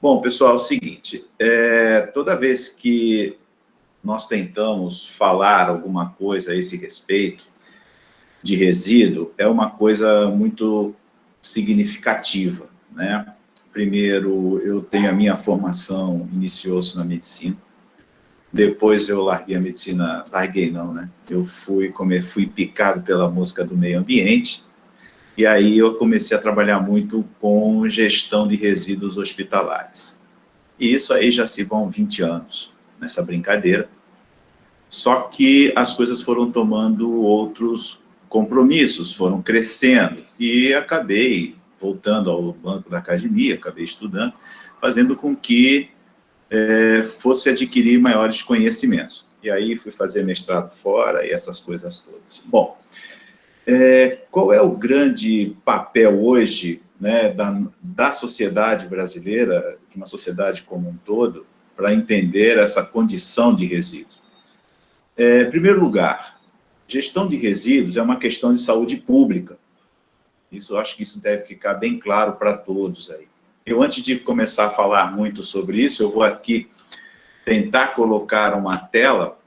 Bom, pessoal, é o seguinte, toda vez que nós tentamos falar alguma coisa a esse respeito de resíduo, é uma coisa muito significativa, né? Primeiro, eu tenho a minha formação, iniciou-se na medicina, depois eu larguei a medicina, larguei não, né? Eu fui picado pela mosca do meio ambiente, e aí eu comecei a trabalhar muito com gestão de resíduos hospitalares. E isso aí já se vão 20 anos nessa brincadeira. Só que as coisas foram tomando outros compromissos, foram crescendo, e acabei voltando ao banco da academia, acabei estudando, fazendo com que fosse adquirir maiores conhecimentos. E aí fui fazer mestrado fora e essas coisas todas. Bom, qual é o grande papel hoje, né, da sociedade brasileira, de uma sociedade como um todo, para entender essa condição de resíduo? Em primeiro lugar, gestão de resíduos é uma questão de saúde pública. Isso, eu acho que isso deve ficar bem claro para todos aí. Eu, antes de começar a falar muito sobre isso, eu vou aqui tentar colocar uma tela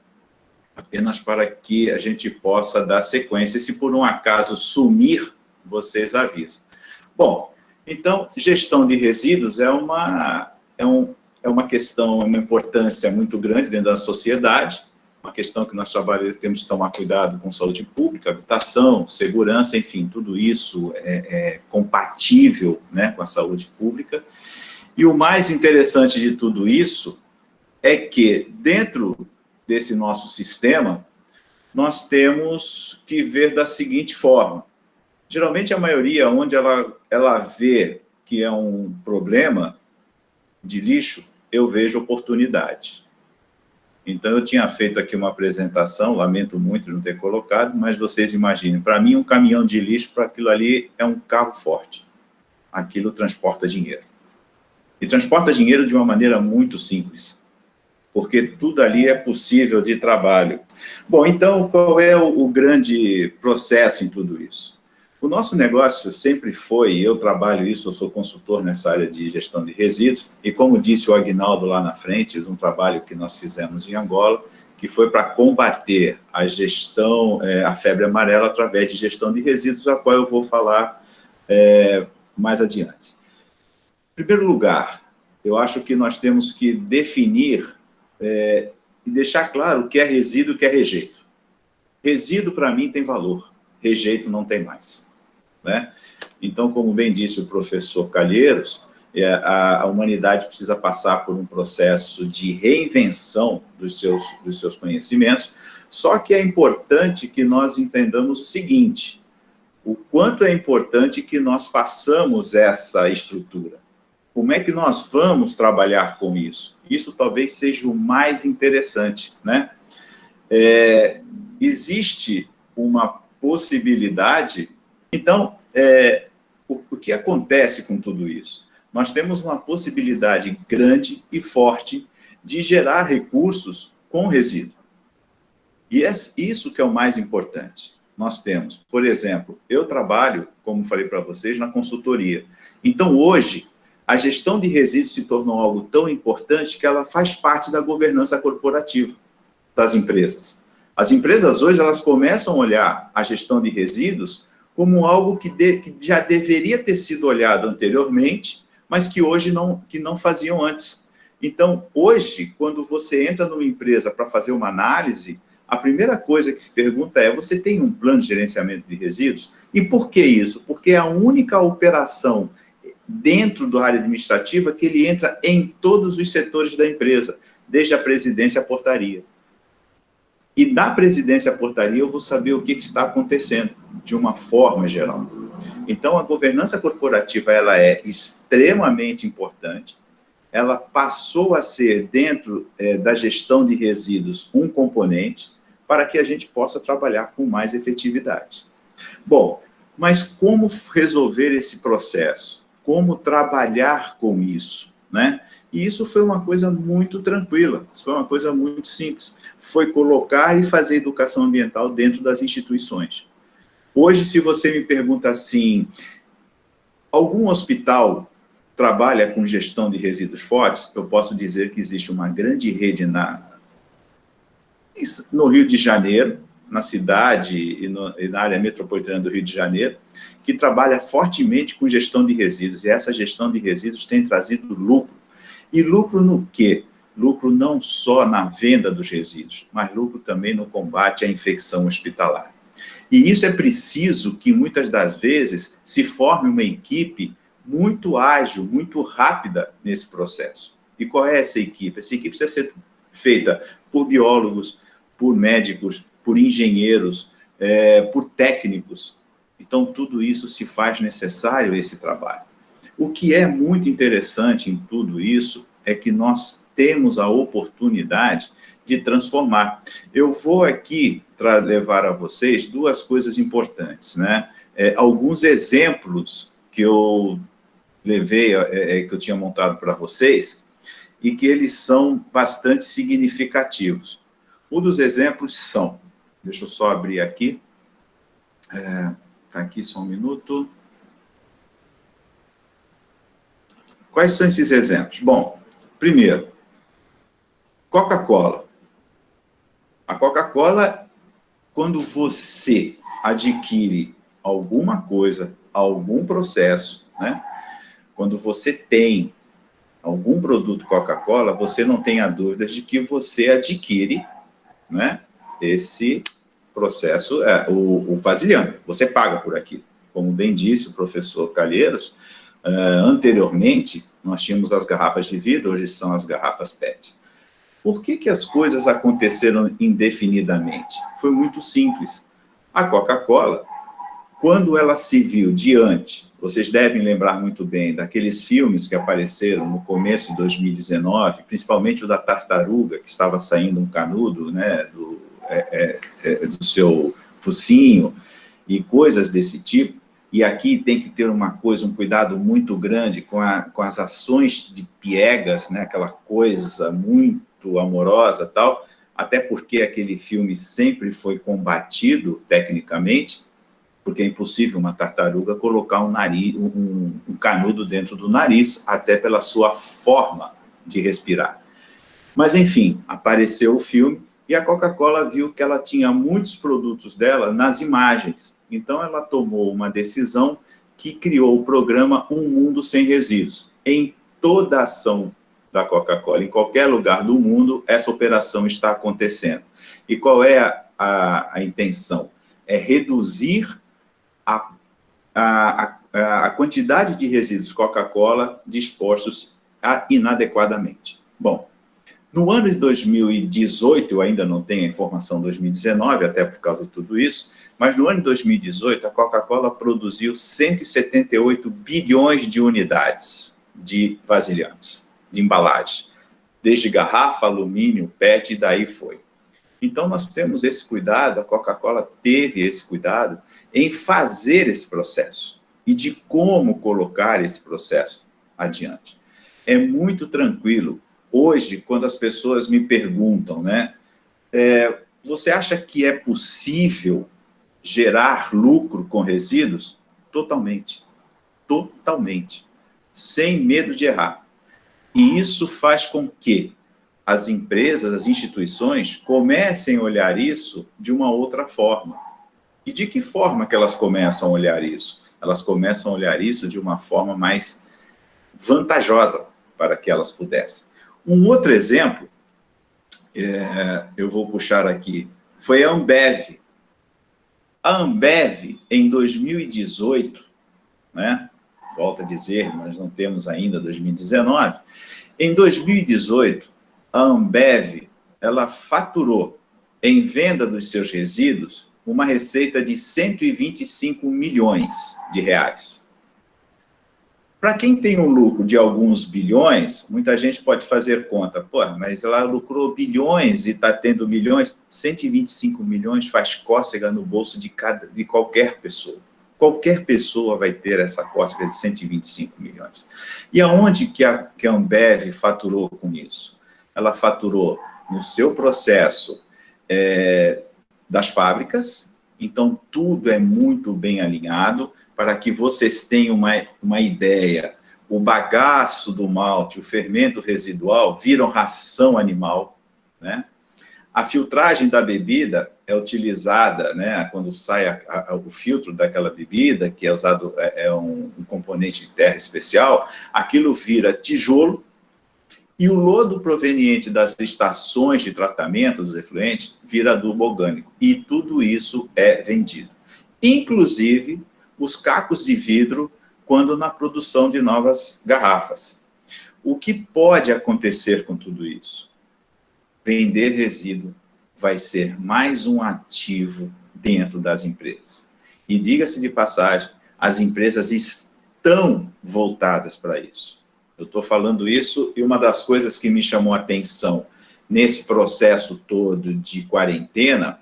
apenas para que a gente possa dar sequência. Se por um acaso sumir, vocês avisam. Bom, então, gestão de resíduos é uma questão, uma importância muito grande dentro da sociedade, uma questão que nós temos que tomar cuidado com saúde pública, habitação, segurança, enfim, tudo isso é compatível, né, com a saúde pública. E o mais interessante de tudo isso é que, dentro desse nosso sistema, nós temos que ver da seguinte forma. Geralmente, a maioria, onde ela vê que é um problema de lixo, eu vejo oportunidade. Então, eu tinha feito aqui uma apresentação, lamento muito não ter colocado, mas vocês imaginem, para mim, um caminhão de lixo, para aquilo ali, é um carro forte. Aquilo transporta dinheiro. E transporta dinheiro de uma maneira muito simples, porque tudo ali é possível de trabalho. Bom, então, qual é o grande processo em tudo isso? O nosso negócio sempre foi, eu trabalho isso, eu sou consultor nessa área de gestão de resíduos, e como disse o Aguinaldo lá na frente, um trabalho que nós fizemos em Angola, que foi para combater a gestão, a febre amarela, através de gestão de resíduos, a qual eu vou falar mais adiante. Em primeiro lugar, eu acho que nós temos que definir e deixar claro o que é resíduo e o que é rejeito. Resíduo, para mim, tem valor, rejeito não tem mais. Né? Então, como bem disse o professor Calheiros, a humanidade precisa passar por um processo de reinvenção dos seus conhecimentos, só que é importante que nós entendamos o seguinte, o quanto é importante que nós façamos essa estrutura. Como é que nós vamos trabalhar com isso? Isso talvez seja o mais interessante, né? Existe uma possibilidade. Então, o que acontece com tudo isso? Nós temos uma possibilidade grande e forte de gerar recursos com resíduo. E é isso que é o mais importante. Nós temos, por exemplo, eu trabalho, como falei para vocês, na consultoria. Então, hoje, a gestão de resíduos se tornou algo tão importante que ela faz parte da governança corporativa das empresas. As empresas hoje, elas começam a olhar a gestão de resíduos como algo que já deveria ter sido olhado anteriormente, mas que hoje não faziam antes. Então, hoje, quando você entra numa empresa para fazer uma análise, a primeira coisa que se pergunta é, você tem um plano de gerenciamento de resíduos? E por que isso? Porque é a única operação dentro da área administrativa que ele entra em todos os setores da empresa, desde a presidência à portaria. E da presidência à portaria eu vou saber o que está acontecendo, de uma forma geral. Então, a governança corporativa ela é extremamente importante, ela passou a ser, dentro da gestão de resíduos, um componente para que a gente possa trabalhar com mais efetividade. Bom, mas como resolver esse processo? Como trabalhar com isso, né? E isso foi uma coisa muito tranquila, isso foi uma coisa muito simples. Foi colocar e fazer educação ambiental dentro das instituições. Hoje, se você me pergunta assim, algum hospital trabalha com gestão de resíduos fortes, eu posso dizer que existe uma grande rede no Rio de Janeiro, na cidade e na área metropolitana do Rio de Janeiro, que trabalha fortemente com gestão de resíduos, e essa gestão de resíduos tem trazido lucro. E lucro no quê? Lucro não só na venda dos resíduos, mas lucro também no combate à infecção hospitalar. E isso é preciso que, muitas das vezes, se forme uma equipe muito ágil, muito rápida nesse processo. E qual é essa equipe? Essa equipe precisa ser feita por biólogos, por médicos, por engenheiros, por técnicos. Então, tudo isso se faz necessário esse trabalho. O que é muito interessante em tudo isso é que nós temos a oportunidade de transformar. Eu vou aqui levar a vocês duas coisas importantes, né? Alguns exemplos que eu levei, que eu tinha montado para vocês, e que eles são bastante significativos. Um dos exemplos são, deixa eu só abrir aqui, está aqui só um minuto. Quais são esses exemplos? Bom, primeiro, Coca-Cola. A Coca-Cola, quando você adquire alguma coisa, algum processo, né? Quando você tem algum produto Coca-Cola, você não tenha dúvidas de que você adquire, né, esse processo, o vasilhame, você paga por aquilo. Como bem disse o professor Calheiros, anteriormente, nós tínhamos as garrafas de vidro, hoje são as garrafas PET. Por que as coisas aconteceram indefinidamente? Foi muito simples. A Coca-Cola, quando ela se viu diante, vocês devem lembrar muito bem daqueles filmes que apareceram no começo de 2019, principalmente o da tartaruga, que estava saindo um canudo, né, do seu focinho, e coisas desse tipo. E aqui tem que ter um cuidado muito grande com as ações de piegas, né, aquela coisa muito amorosa, tal, até porque aquele filme sempre foi combatido tecnicamente, porque é impossível uma tartaruga colocar um canudo dentro do nariz, até pela sua forma de respirar. Mas, enfim, apareceu o filme e a Coca-Cola viu que ela tinha muitos produtos dela nas imagens. Então, ela tomou uma decisão que criou o programa Um Mundo Sem Resíduos. Em toda a ação da Coca-Cola, em qualquer lugar do mundo, essa operação está acontecendo. E qual é a intenção? É reduzir a quantidade de resíduos Coca-Cola dispostos inadequadamente. Bom, no ano de 2018, eu ainda não tenho a informação de 2019, até por causa de tudo isso, mas no ano de 2018, a Coca-Cola produziu 178 bilhões de unidades de vasilhames, de embalagem, desde garrafa, alumínio, PET, e daí foi. Então, nós temos esse cuidado, a Coca-Cola teve esse cuidado em fazer esse processo e de como colocar esse processo adiante. É muito tranquilo. Hoje, quando as pessoas me perguntam, né, você acha que é possível gerar lucro com resíduos? Totalmente. Totalmente. Sem medo de errar. E isso faz com que as empresas, as instituições, comecem a olhar isso de uma outra forma. E de que forma que elas começam a olhar isso? Elas começam a olhar isso de uma forma mais vantajosa para que elas pudessem. Um outro exemplo, eu vou puxar aqui, foi a Ambev. A Ambev, em 2018, né, volto a dizer, nós não temos ainda 2019, em 2018, a Ambev, ela faturou, em venda dos seus resíduos, uma receita de 125 milhões de reais. Para quem tem um lucro de alguns bilhões, muita gente pode fazer conta. Pô, mas ela lucrou bilhões e está tendo milhões. 125 milhões faz cócega no bolso de qualquer pessoa. Qualquer pessoa vai ter essa cócega de 125 milhões. E aonde que a Ambev faturou com isso? Ela faturou no seu processo das fábricas. Então, tudo é muito bem alinhado. Para que vocês tenham uma ideia, o bagaço do malte, o fermento residual, viram ração animal, né? A filtragem da bebida é utilizada, né, quando sai o filtro daquela bebida, que é usado, um componente de terra especial, aquilo vira tijolo, e o lodo proveniente das estações de tratamento dos efluentes vira adubo orgânico. E tudo isso é vendido. Inclusive, os cacos de vidro, quando na produção de novas garrafas. O que pode acontecer com tudo isso? Vender resíduo vai ser mais um ativo dentro das empresas. E diga-se de passagem, as empresas estão voltadas para isso. Eu estou falando isso e uma das coisas que me chamou a atenção nesse processo todo de quarentena,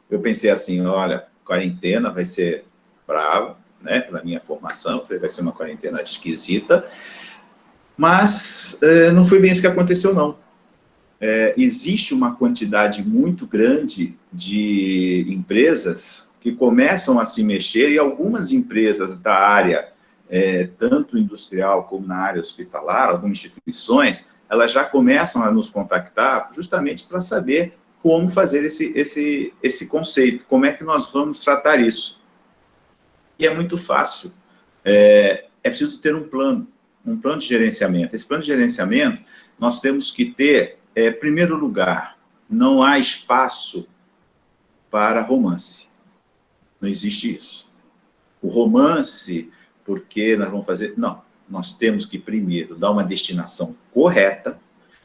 eu pensei assim, olha, quarentena vai ser brava, né, pela minha formação, vai ser uma quarentena esquisita, mas não foi bem isso que aconteceu, não. Existe uma quantidade muito grande de empresas que começam a se mexer, e algumas empresas da área, tanto industrial como na área hospitalar, algumas instituições, elas já começam a nos contactar justamente para saber como fazer esse conceito, como é que nós vamos tratar isso. E é muito fácil, é preciso ter um plano de gerenciamento. Esse plano de gerenciamento, nós temos que ter, em primeiro lugar, não há espaço para romance. Não existe isso. O romance, porque nós vamos fazer... Não, nós temos que primeiro dar uma destinação correta,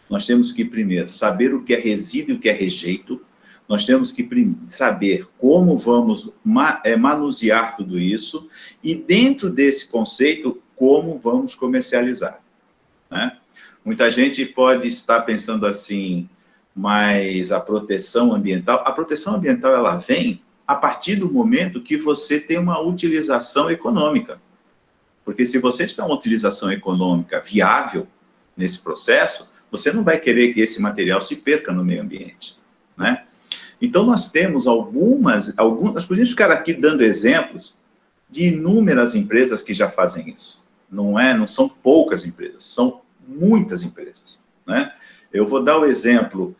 nós temos que primeiro saber o que é resíduo e o que é rejeito, nós temos que saber como vamos manusear tudo isso, e dentro desse conceito, como vamos comercializar, né? Muita gente pode estar pensando assim, mas a proteção ambiental ela vem a partir do momento que você tem uma utilização econômica. Porque se você tiver uma utilização econômica viável nesse processo, você não vai querer que esse material se perca no meio ambiente, né? Então, nós temos nós podemos ficar aqui dando exemplos de inúmeras empresas que já fazem isso. Não são poucas empresas, são muitas empresas, né? Eu vou dar o exemplo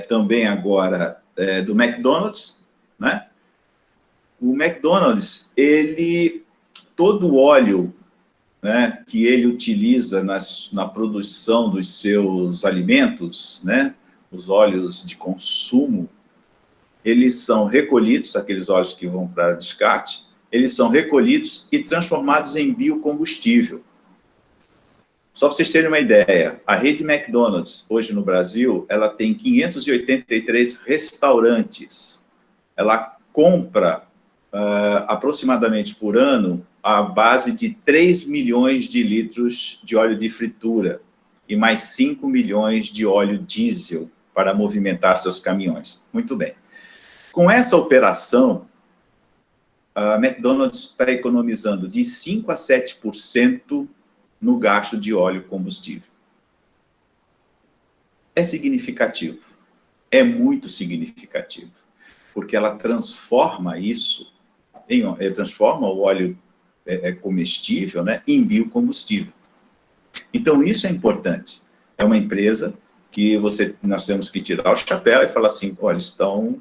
também agora do McDonald's, né? O McDonald's, todo o óleo, né, que ele utiliza na produção dos seus alimentos, né, os óleos de consumo, eles são recolhidos, aqueles óleos que vão para descarte, eles são recolhidos e transformados em biocombustível. Só para vocês terem uma ideia, a rede McDonald's, hoje no Brasil, ela tem 583 restaurantes. Ela compra aproximadamente por ano a base de 3 milhões de litros de óleo de fritura e mais 5 milhões de óleo diesel para movimentar seus caminhões. Muito bem. Com essa operação, a McDonald's está economizando de 5% a 7% no gasto de óleo combustível. É significativo, é muito significativo, porque ela transforma isso, transforma o óleo comestível, né, em biocombustível. Então, isso é importante. É uma empresa que nós temos que tirar o chapéu e falar assim, olha, estão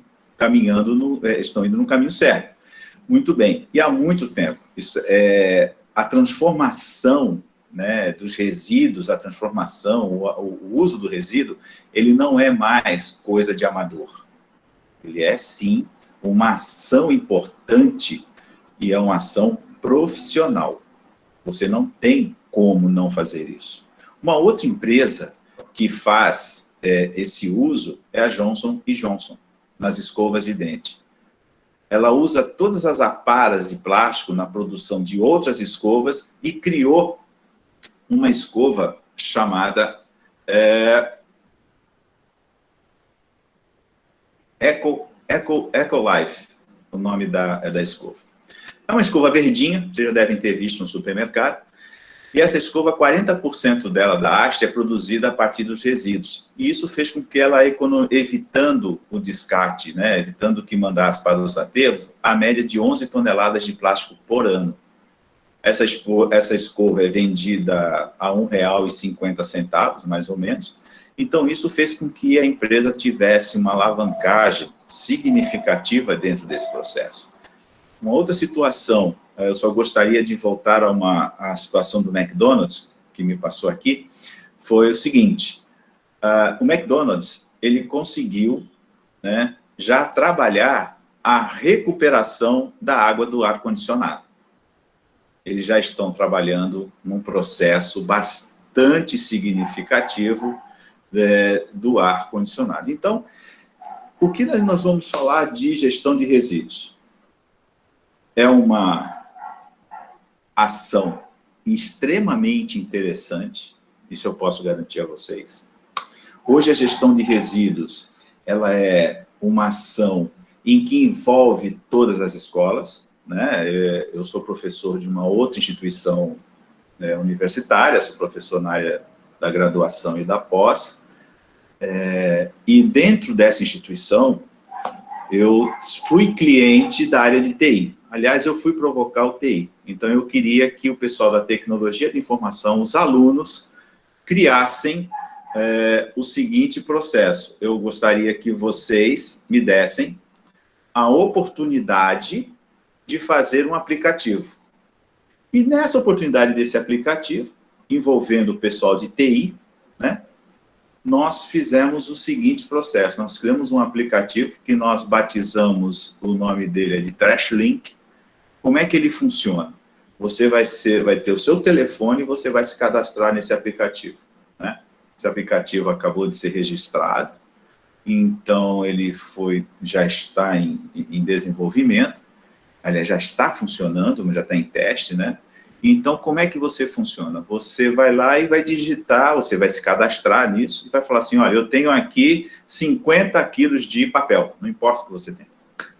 indo no caminho certo. Muito bem. E há muito tempo. A transformação, né, dos resíduos, a transformação, o uso do resíduo, ele não é mais coisa de amador. Ele é, sim, uma ação importante e é uma ação profissional. Você não tem como não fazer isso. Uma outra empresa que faz esse uso é a Johnson & Johnson, nas escovas de dente. Ela usa todas as aparas de plástico na produção de outras escovas e criou uma escova chamada Ecolife, o nome da escova. É uma escova verdinha, vocês já devem ter visto no supermercado, e essa escova, 40% dela, da haste, é produzida a partir dos resíduos. E isso fez com que ela, evitando o descarte, né, evitando que mandasse para os aterros, a média de 11 toneladas de plástico por ano. Essa escova é vendida a R$ 1,50, mais ou menos. Então, isso fez com que a empresa tivesse uma alavancagem significativa dentro desse processo. Uma outra situação, eu só gostaria de voltar à situação do McDonald's, que me passou aqui, foi o seguinte: o McDonald's, ele conseguiu, né, já trabalhar a recuperação da água do ar-condicionado. Eles já estão trabalhando num processo bastante significativo do ar-condicionado. Então, o que nós vamos falar de gestão de resíduos? É uma ação extremamente interessante, isso eu posso garantir a vocês. Hoje, a gestão de resíduos, ela é uma ação em que envolve todas as escolas, né? Eu sou professor de uma outra instituição universitária, sou professor na área da graduação e da pós, e dentro dessa instituição, eu fui cliente da área de TI. Aliás, eu fui provocar o TI. Então, eu queria que o pessoal da tecnologia de informação, os alunos, criassem o seguinte processo. Eu gostaria que vocês me dessem a oportunidade de fazer um aplicativo. E nessa oportunidade desse aplicativo, envolvendo o pessoal de TI, né, nós fizemos o seguinte processo. Nós criamos um aplicativo que nós batizamos, o nome dele é de TrashLink. Como é que ele funciona? Você vai ter o seu telefone e você vai se cadastrar nesse aplicativo, né? Esse aplicativo acabou de ser registrado, então ele já está em desenvolvimento, aliás, já está funcionando, mas já está em teste, né? Então, como é que você funciona? Você vai lá e vai digitar, você vai se cadastrar nisso e vai falar assim, olha, eu tenho aqui 50 quilos de papel, não importa o que você tem.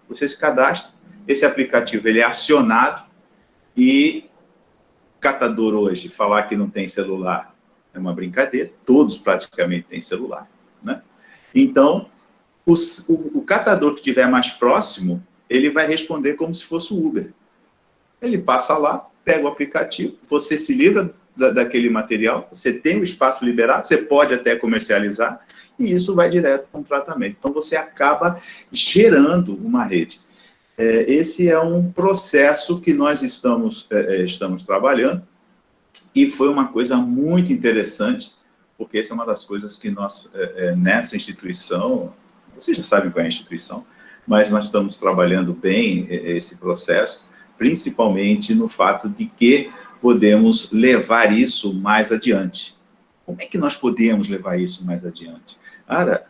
Você se cadastra, esse aplicativo ele é acionado e catador hoje, falar que não tem celular é uma brincadeira, todos praticamente têm celular, né? Então, o catador que estiver mais próximo, ele vai responder como se fosse o Uber. Ele passa lá, pega o aplicativo, você se livra daquele material, você tem o espaço liberado, você pode até comercializar, e isso vai direto para um tratamento. Então, você acaba gerando uma rede. Esse é um processo que nós estamos trabalhando, e foi uma coisa muito interessante, porque essa é uma das coisas que nós, nessa instituição, vocês já sabem qual é a instituição, mas nós estamos trabalhando bem esse processo, principalmente no fato de que podemos levar isso mais adiante. Como é que nós podemos levar isso mais adiante? Cara,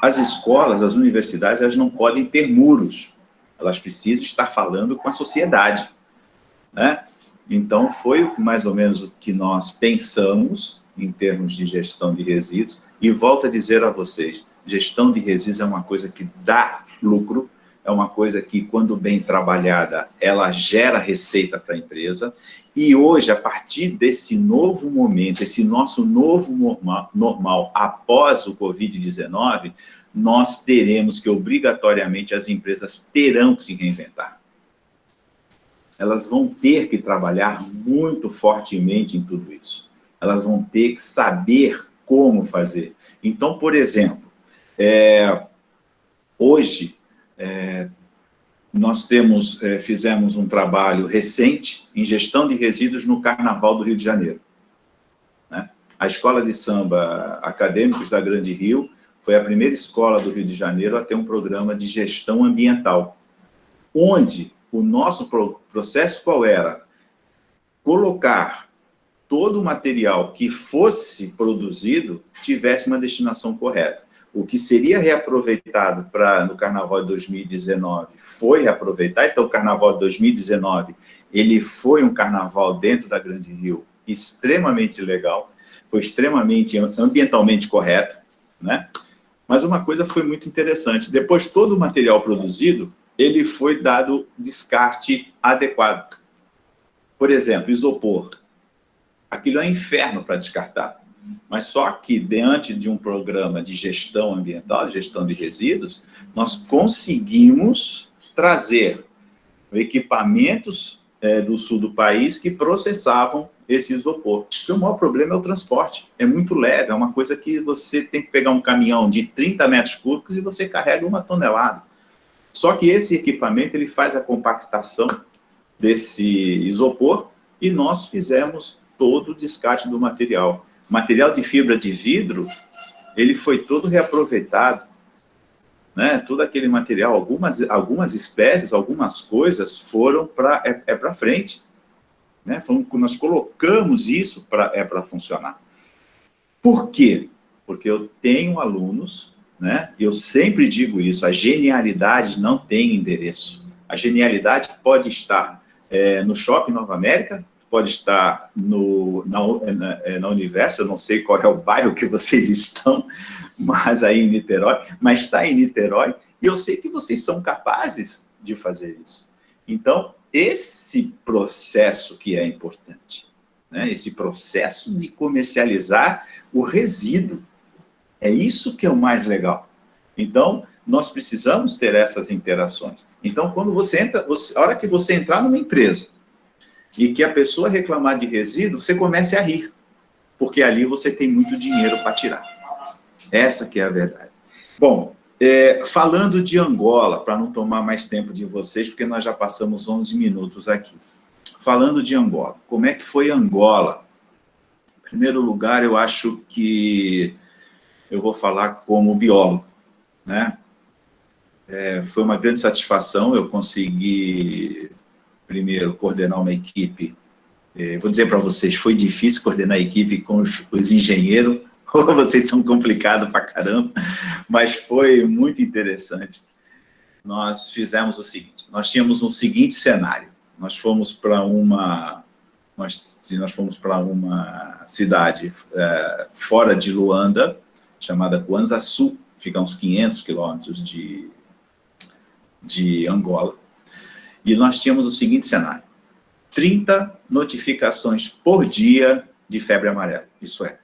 as escolas, as universidades, elas não podem ter muros, elas precisam estar falando com a sociedade, né? Então, foi mais ou menos o que nós pensamos em termos de gestão de resíduos, e volto a dizer a vocês, gestão de resíduos é uma coisa que dá lucro, é uma coisa que, quando bem trabalhada, ela gera receita para a empresa, e hoje, a partir desse novo momento, esse nosso novo normal após o Covid-19, nós teremos que, obrigatoriamente, as empresas terão que se reinventar. Elas vão ter que trabalhar muito fortemente em tudo isso. Elas vão ter que saber como fazer. Então, por exemplo, hoje, nós fizemos um trabalho recente em gestão de resíduos no Carnaval do Rio de Janeiro, né? A Escola de Samba Acadêmicos da Grande Rio foi a primeira escola do Rio de Janeiro a ter um programa de gestão ambiental, onde o nosso processo qual era? Colocar todo o material que fosse produzido tivesse uma destinação correta. O que seria reaproveitado no Carnaval de 2019 foi reaproveitado. Então, o Carnaval de 2019, ele foi um carnaval dentro da Grande Rio extremamente legal, foi extremamente ambientalmente correto, né? Mas uma coisa foi muito interessante, depois todo o material produzido, ele foi dado descarte adequado. Por exemplo, isopor. Aquilo é um inferno para descartar. Mas só que, diante de um programa de gestão ambiental, de gestão de resíduos, nós conseguimos trazer equipamentos do sul do país que processavam esse isopor. Porque o maior problema é o transporte. É muito leve, é uma coisa que você tem que pegar um caminhão de 30 metros cúbicos e você carrega 1 tonelada. Só que esse equipamento ele faz a compactação desse isopor e nós fizemos todo o descarte do material. Material de fibra de vidro, ele foi todo reaproveitado, né? Todo aquele material, algumas espécies, algumas coisas foram para frente, né? Nós colocamos isso para funcionar. Por quê? Porque eu tenho alunos, né? Eu sempre digo isso, a genialidade não tem endereço. A genialidade pode estar no Shopping Nova América, pode estar na Universo, eu não sei qual é o bairro que vocês estão, mas aí em Niterói, mas está em Niterói, e eu sei que vocês são capazes de fazer isso. Então, esse processo que é importante, né? Esse processo de comercializar o resíduo, é isso que é o mais legal. Então, nós precisamos ter essas interações. Então, quando você entra, a hora que você entrar numa empresa e que a pessoa reclamar de resíduo, você comece a rir, porque ali você tem muito dinheiro para tirar. Essa que é a verdade. Bom, falando de Angola, para não tomar mais tempo de vocês, porque nós já passamos 11 minutos aqui. Falando de Angola, como é que foi Angola? Em primeiro lugar, eu acho que eu vou falar como biólogo, né? Foi uma grande satisfação, eu consegui, primeiro, coordenar uma equipe. Vou dizer para vocês, foi difícil coordenar a equipe com os engenheiros, vocês são complicados pra caramba, mas foi muito interessante. Nós fizemos o seguinte, nós tínhamos um seguinte cenário, nós fomos para uma cidade fora de Luanda, chamada Kwanza-Sul, fica a uns 500 quilômetros de Angola, e nós tínhamos o seguinte cenário, 30 notificações por dia de febre amarela, isso é,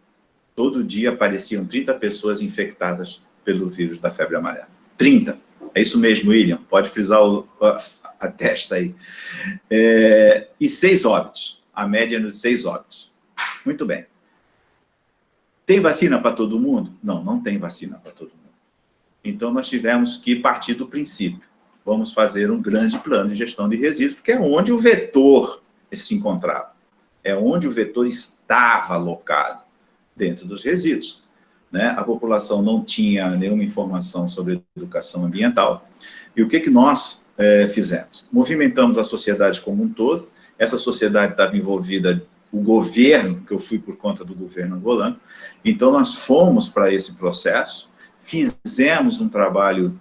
todo dia apareciam 30 pessoas infectadas pelo vírus da febre amarela. 30. É isso mesmo, William. Pode frisar a testa aí. E 6 óbitos. A média de 6 óbitos. Muito bem. Tem vacina para todo mundo? Não, não tem vacina para todo mundo. Então, nós tivemos que partir do princípio. Vamos fazer um grande plano de gestão de resíduos, porque é onde o vetor se encontrava. É onde o vetor estava alocado, dentro dos resíduos, né? A população não tinha nenhuma informação sobre educação ambiental. E o que nós fizemos? Movimentamos a sociedade como um todo, essa sociedade estava envolvida, o governo, que eu fui por conta do governo angolano, então nós fomos para esse processo, fizemos um trabalho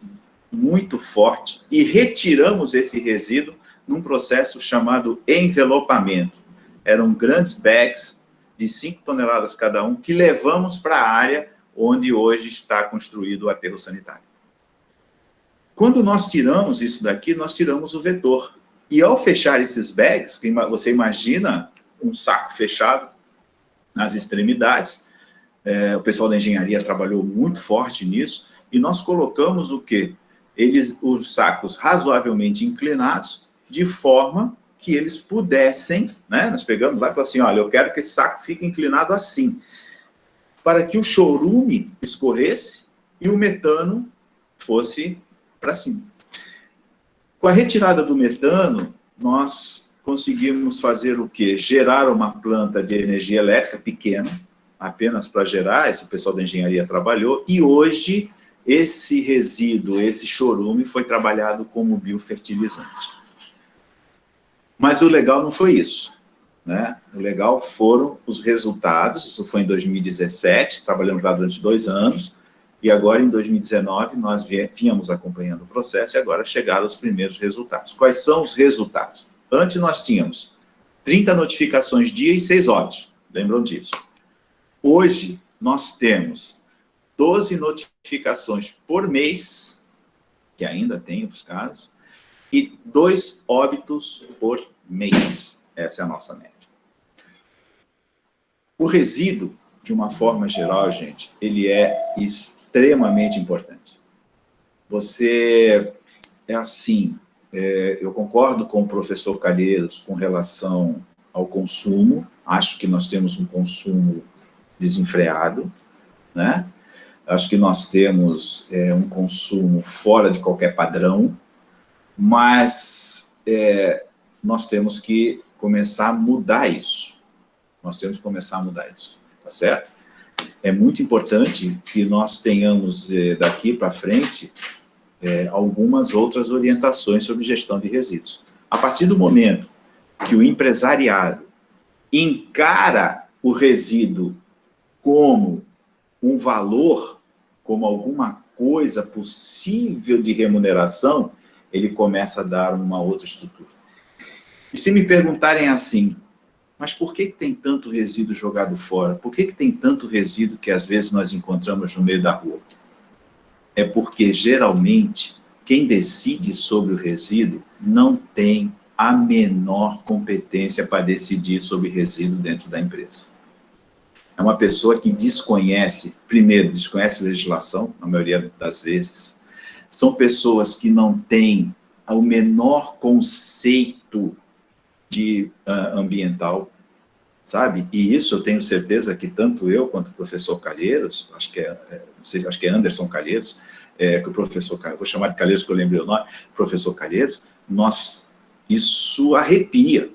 muito forte e retiramos esse resíduo num processo chamado envelopamento. Eram grandes bags, de 5 toneladas cada um, que levamos para a área onde hoje está construído o aterro sanitário. Quando nós tiramos isso daqui, nós tiramos o vetor. E ao fechar esses bags, você imagina um saco fechado nas extremidades, o pessoal da engenharia trabalhou muito forte nisso, e nós colocamos o quê? Os sacos razoavelmente inclinados, de forma que eles pudessem, né? Nós pegamos lá e falamos assim, olha, eu quero que esse saco fique inclinado assim, para que o chorume escorresse e o metano fosse para cima. Com a retirada do metano, nós conseguimos fazer o quê? Gerar uma planta de energia elétrica pequena, apenas para gerar, esse pessoal da engenharia trabalhou, e hoje esse resíduo, esse chorume foi trabalhado como biofertilizante. Mas o legal não foi isso, né? O legal foram os resultados, isso foi em 2017, trabalhamos lá durante 2 anos, e agora em 2019 nós vínhamos acompanhando o processo e agora chegaram os primeiros resultados. Quais são os resultados? Antes nós tínhamos 30 notificações dia e 6 óbitos, lembram disso? Hoje nós temos 12 notificações por mês, que ainda tem os casos, e 2 óbitos por mês. Essa é a nossa média. O resíduo, de uma forma geral, gente, ele é extremamente importante. Você, é assim, Eu concordo com o professor Calheiros com relação ao consumo, acho que nós temos um consumo desenfreado, né? Acho que nós temos um consumo fora de qualquer padrão, mas nós temos que começar a mudar isso. Nós temos que começar a mudar isso, tá certo? É muito importante que nós tenhamos daqui para frente algumas outras orientações sobre gestão de resíduos. A partir do momento que o empresariado encara o resíduo como um valor, como alguma coisa possível de remuneração, ele começa a dar uma outra estrutura. E se me perguntarem assim, mas por que tem tanto resíduo jogado fora? Por que tem tanto resíduo que às vezes nós encontramos no meio da rua? É porque, geralmente, quem decide sobre o resíduo não tem a menor competência para decidir sobre resíduo dentro da empresa. É uma pessoa que desconhece, primeiro, desconhece a legislação, na maioria das vezes. São pessoas que não têm o menor conceito ambiental, sabe? E isso eu tenho certeza que tanto eu quanto o professor Calheiros, acho que é Anderson Calheiros, que o professor, vou chamar de Calheiros que eu lembrei o nome, professor Calheiros, isso arrepia.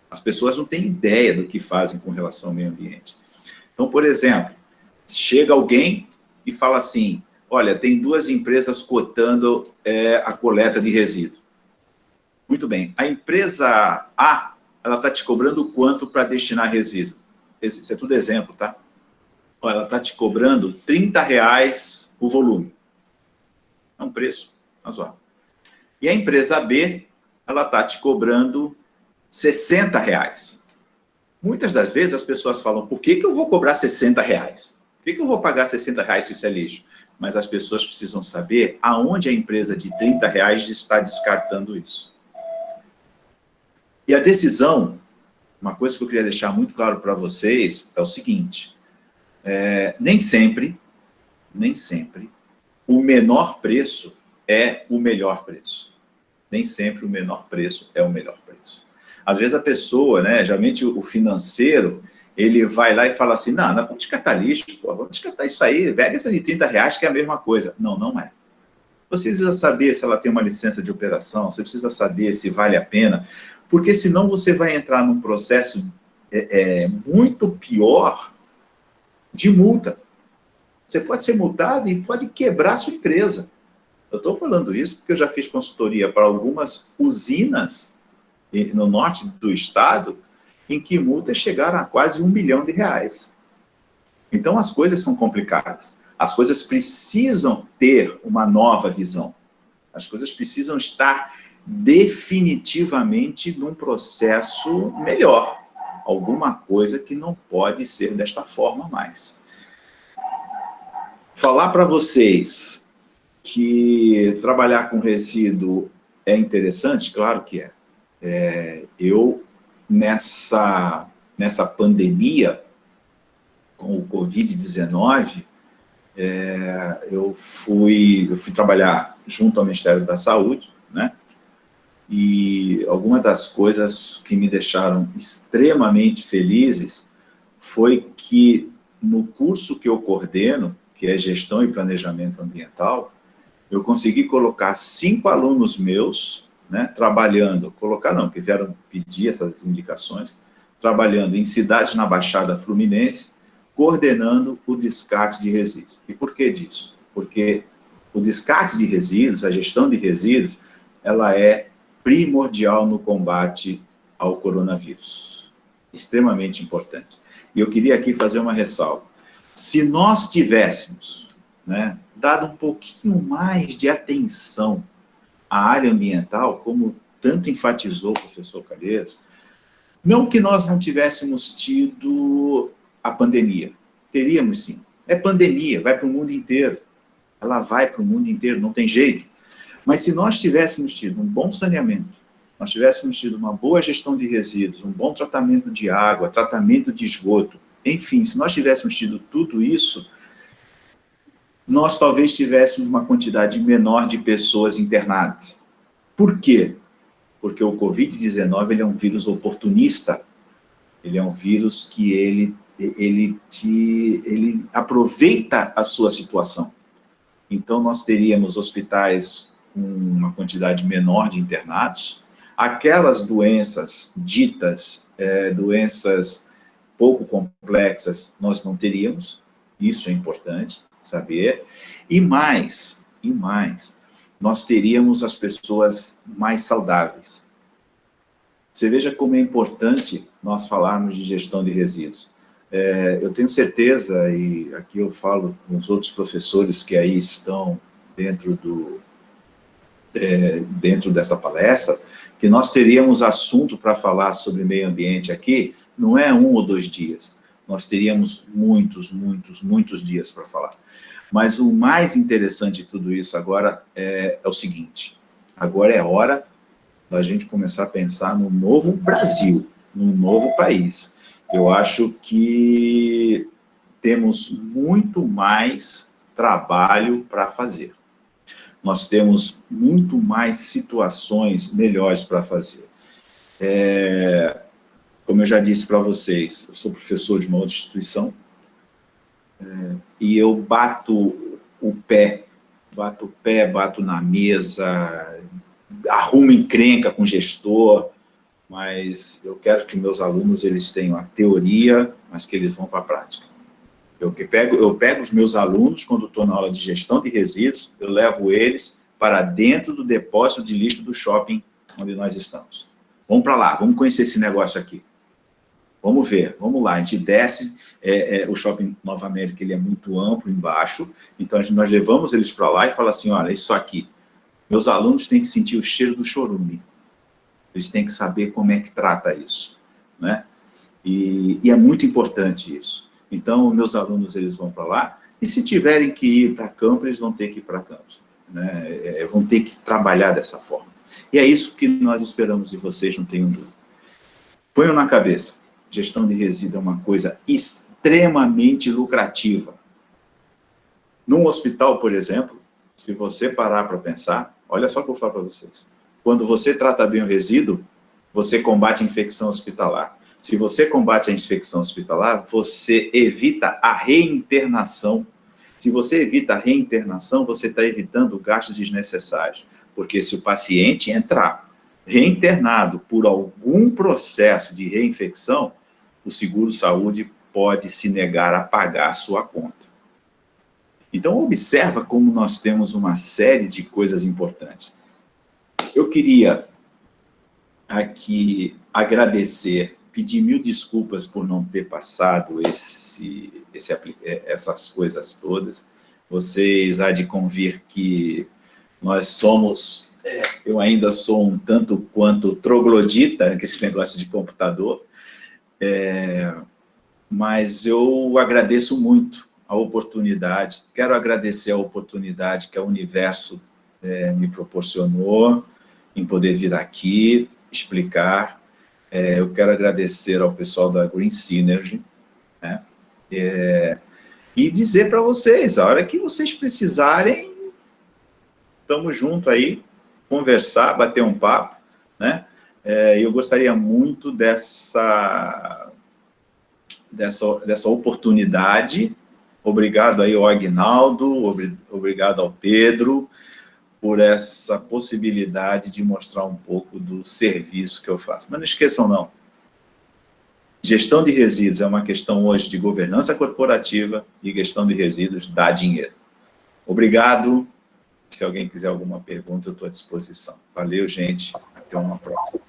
As pessoas não têm ideia do que fazem com relação ao meio ambiente. Então, por exemplo, chega alguém e fala assim, olha, tem 2 empresas cotando a coleta de resíduo. Muito bem, a empresa A, ela está te cobrando quanto para destinar resíduo? Isso é tudo exemplo, tá? Olha, ela está te cobrando R$30 o volume. É um preço razoável. E a empresa B, ela está te cobrando R$60. Muitas das vezes as pessoas falam, por que eu vou cobrar R$60? Por que eu vou pagar R$60 se isso é lixo? Mas as pessoas precisam saber aonde a empresa de R$30 está descartando isso. E a decisão, uma coisa que eu queria deixar muito claro para vocês, é o seguinte, nem sempre, o menor preço é o melhor preço. Nem sempre o menor preço é o melhor preço. Às vezes a pessoa, né, geralmente o financeiro, ele vai lá e fala assim, não, nós vamos descartar lixo, pô, vamos descartar isso aí, pega essa de R$30 que é a mesma coisa. Não, não é. Você precisa saber se ela tem uma licença de operação, você precisa saber se vale a pena, porque senão você vai entrar num processo muito pior de multa. Você pode ser multado e pode quebrar a sua empresa. Eu estou falando isso porque eu já fiz consultoria para algumas usinas no norte do estado, em que multas chegaram a quase R$1 milhão. Então, as coisas são complicadas. As coisas precisam ter uma nova visão. As coisas precisam estar definitivamente num processo melhor. Alguma coisa que não pode ser desta forma mais. Falar para vocês que trabalhar com resíduo é interessante? Claro que é. Eu, nessa pandemia, com o Covid-19, eu fui trabalhar junto ao Ministério da Saúde, né? E alguma das coisas que me deixaram extremamente felizes foi que no curso que eu coordeno, que é Gestão e Planejamento Ambiental, eu consegui colocar 5 alunos meus, né, trabalhando, colocar não, que vieram pedir essas indicações, trabalhando em cidades na Baixada Fluminense, coordenando o descarte de resíduos. E por que disso? Porque o descarte de resíduos, a gestão de resíduos, ela é primordial no combate ao coronavírus. Extremamente importante. E eu queria aqui fazer uma ressalva. Se nós tivéssemos, né, dado um pouquinho mais de atenção à área ambiental, como tanto enfatizou o professor Calheiros, não que nós não tivéssemos tido a pandemia. Teríamos sim. É pandemia, vai para o mundo inteiro. Ela vai para o mundo inteiro, não tem jeito. Mas se nós tivéssemos tido um bom saneamento, nós tivéssemos tido uma boa gestão de resíduos, um bom tratamento de água, tratamento de esgoto, enfim, se nós tivéssemos tido tudo isso, nós talvez tivéssemos uma quantidade menor de pessoas internadas. Por quê? Porque o Covid-19 ele é um vírus oportunista, ele é um vírus que ele aproveita a sua situação. Então, nós teríamos hospitais com uma quantidade menor de internados, aquelas doenças ditas, doenças pouco complexas, nós não teríamos, isso é importante saber, e mais, nós teríamos as pessoas mais saudáveis. Você veja como é importante nós falarmos de gestão de resíduos. Eu tenho certeza, e aqui eu falo com os outros professores que aí estão dentro dessa palestra, que nós teríamos assunto para falar sobre meio ambiente aqui, não é 1 ou 2 dias, nós teríamos muitos dias para falar. Mas o mais interessante de tudo isso agora é o seguinte, agora é hora da gente começar a pensar no novo Brasil, num novo país. Eu acho que temos muito mais trabalho para fazer. Nós temos muito mais situações melhores para fazer. Como eu já disse para vocês, eu sou professor de uma outra instituição, e eu bato o pé, bato na mesa, arrumo encrenca com o gestor, mas eu quero que meus alunos eles tenham a teoria, mas que eles vão para a prática. Eu pego os meus alunos, quando estou na aula de gestão de resíduos, eu levo eles para dentro do depósito de lixo do shopping onde nós estamos. Vamos para lá, vamos conhecer esse negócio aqui. Vamos ver, vamos lá, a gente desce, o Shopping Nova América ele é muito amplo embaixo, então nós levamos eles para lá e fala assim, olha, isso aqui, meus alunos têm que sentir o cheiro do chorume, eles têm que saber como é que trata isso, né? E é muito importante isso. Então, meus alunos, eles vão para lá, e se tiverem que ir para campo, eles vão ter que ir para campo, né? Vão ter que trabalhar dessa forma. E é isso que nós esperamos de vocês, não tenham dúvida. Ponham na cabeça, gestão de resíduo é uma coisa extremamente lucrativa. Num hospital, por exemplo, se você parar para pensar, olha só o que eu vou falar para vocês. Quando você trata bem o resíduo, você combate a infecção hospitalar. Se você combate a infecção hospitalar, você evita a reinternação. Se você evita a reinternação, você está evitando gastos desnecessários. Porque se o paciente entrar reinternado por algum processo de reinfecção, o seguro-saúde pode se negar a pagar a sua conta. Então, observa como nós temos uma série de coisas importantes. Eu queria aqui agradecer, pedir 1000 desculpas por não ter passado essas coisas todas. Vocês há de convir que nós somos, eu ainda sou um tanto quanto troglodita, com esse negócio de computador, mas eu agradeço muito a oportunidade, quero agradecer a oportunidade que o universo me proporcionou em poder vir aqui, explicar. Eu quero agradecer ao pessoal da Green Synergy, né? E dizer para vocês, a hora que vocês precisarem, estamos juntos aí, conversar, bater um papo, né? Eu gostaria muito dessa oportunidade. Obrigado aí ao Aguinaldo, obrigado ao Pedro, por essa possibilidade de mostrar um pouco do serviço que eu faço. Mas não esqueçam não, gestão de resíduos é uma questão hoje de governança corporativa e gestão de resíduos dá dinheiro. Obrigado. Se alguém quiser alguma pergunta, eu estou à disposição. Valeu, gente. Até uma próxima.